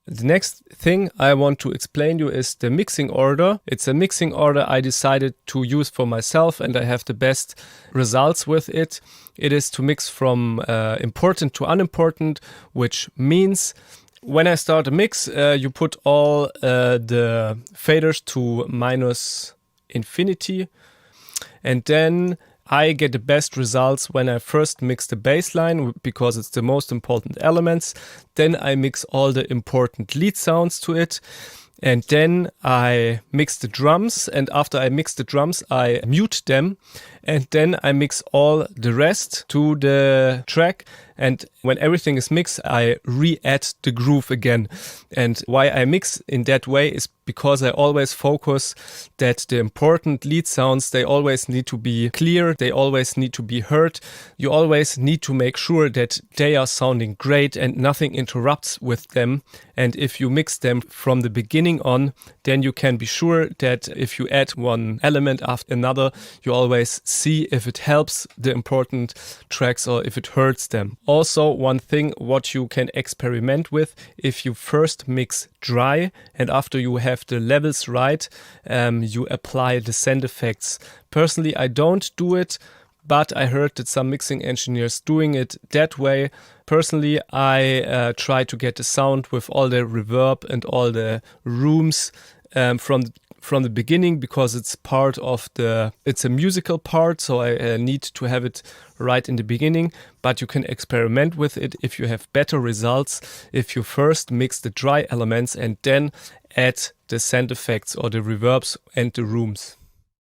The next thing I want to explain you is the mixing order. It's a mixing order I decided to use for myself, and I have the best results with it. It is to mix from important to unimportant, which means when I start a mix, you put all the faders to minus infinity, and then I get the best results when I first mix the bass line because it's the most important elements. Then I mix all the important lead sounds to it. And then I mix the drums. And after I mix the drums, I mute them. And then I mix all the rest to the track. And when everything is mixed, I re-add the groove again. And why I mix in that way is because I always focus that the important lead sounds, they always need to be clear, they always need to be heard. You always need to make sure that they are sounding great and nothing interrupts with them. And if you mix them from the beginning on, then you can be sure that if you add one element after another, you always see if it helps the important tracks or if it hurts them. Also, one thing what you can experiment with, if you first mix dry and after you have the levels right, you apply the send effects. Personally, I don't do it, but I heard that some mixing engineers doing it that way. Personally, I try to get the sound with all the reverb and all the rooms from the beginning, because it's part of it's a musical part, so I need to have it right in the beginning. But you can experiment with it if you have better results if you first mix the dry elements and then add the send effects or the reverbs and the rooms.